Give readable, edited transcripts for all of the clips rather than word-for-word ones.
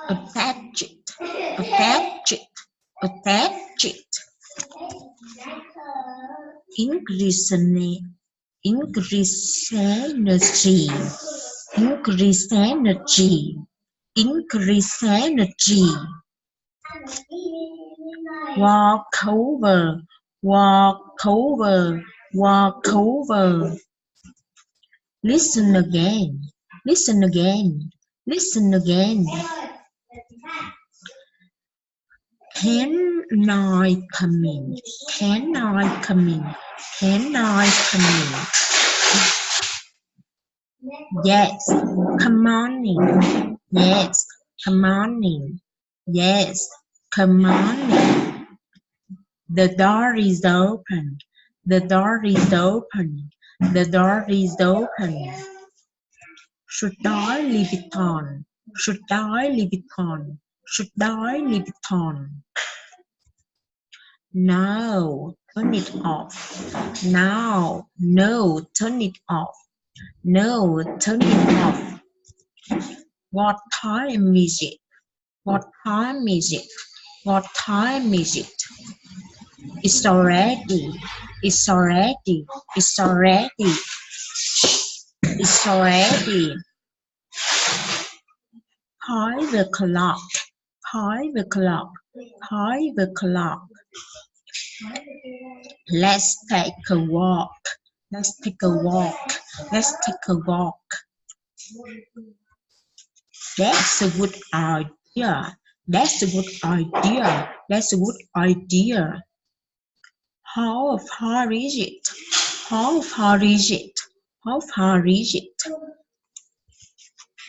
Attach it, attach it, attach it. Increase energy, increase energy, increase energy, increase energy. Walk over, walk over, walk over. Listen again, listen again, listen again. Can I come in? Can I come in? Can I come in? Yes, come on in. Yes, come on in. Yes, come on in. The door is open. The door is open. The door is open. Should I leave it on? Should I leave it on? Should I leave it on? No, turn it off. Now, no, turn it off. No, turn it off. What time is it? What time is it? What time is it? It's already. It's already. It's already. It's already. 5 o'clock. 5 o'clock. 5 o'clock. Let's take a walk. Let's take a walk. Let's take a walk. That's a good idea. That's a good idea. That's a good idea. How far is it? How far is it? How far is it?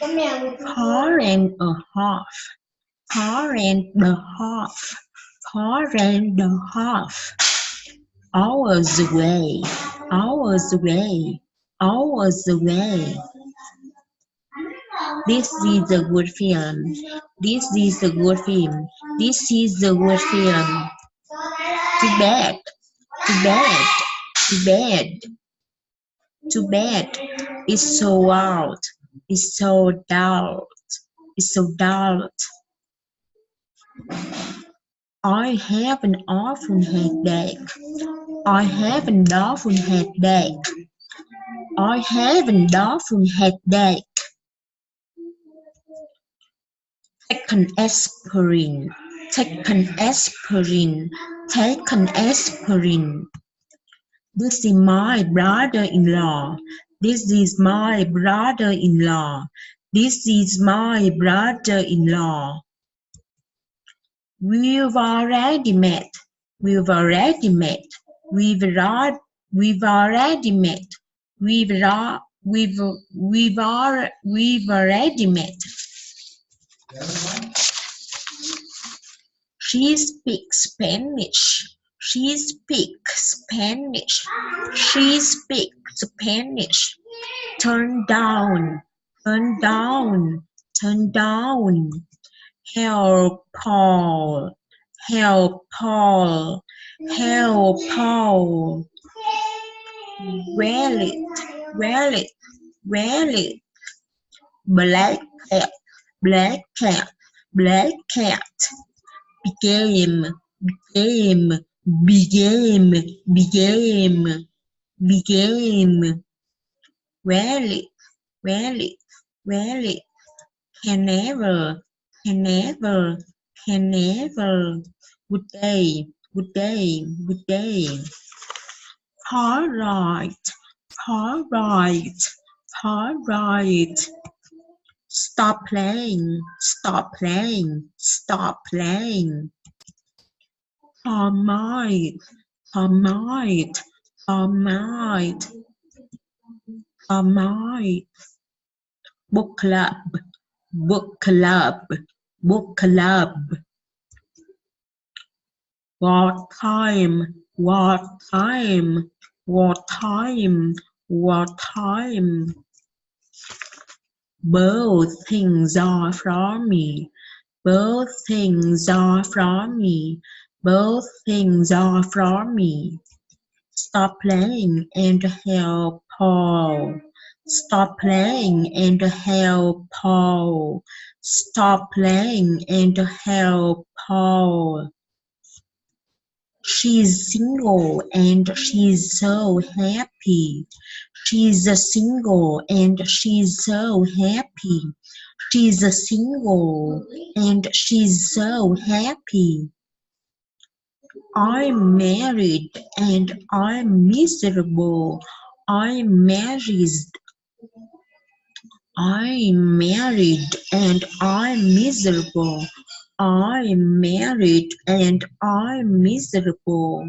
4 and a half. 4 and a half. 4 and a half. Hours away. Hours away. Hours away. This is a good film. This is a good film. This is a good film. Too bad. Too bad. Too bad. Too bad. It's so wild. It's so dull. It's so dull. I have an awful headache. I have an awful headache. I have an awful headache. Take an aspirin. Take an aspirin. Take an aspirin. This is my brother-in-law. This is my brother-in-law. This is my brother-in-law. We've already met. We've already met. We've already met. We've already met. She speaks Spanish. She speaks Spanish. She speaks Spanish. Turn down. Turn down. Turn down. Help Paul. Help Paul. Help Paul. Wear it. Wear it. Wear it. Black cat. Black cat. Black cat. Begin. Begin. Begin. Begin. Begin. Wear it. Wear it. Wear it. Can never. Can never. Can never. Good day. Good day. Good day. All right. All right. All right. Stop playing. Stop playing. Stop playing. Termite. Termite. Termite. Termite. Book club. Book club. Book club. What time? What time? What time? What time? Both things are from me. Both things are from me. Both things are from me. Stop playing and help Paul. Stop playing and help Paul. Stop playing and help Paul. She's single and she's so happy. She's single and she's so happy. She's single and she's so happy. I'm married and I'm miserable. I'm married. I'm married and I'm miserable. I'm married and I'm miserable.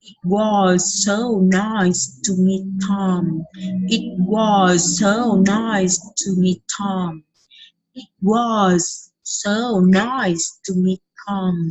It was so nice to meet Tom. It was so nice to meet Tom. It was so nice to meet Tom.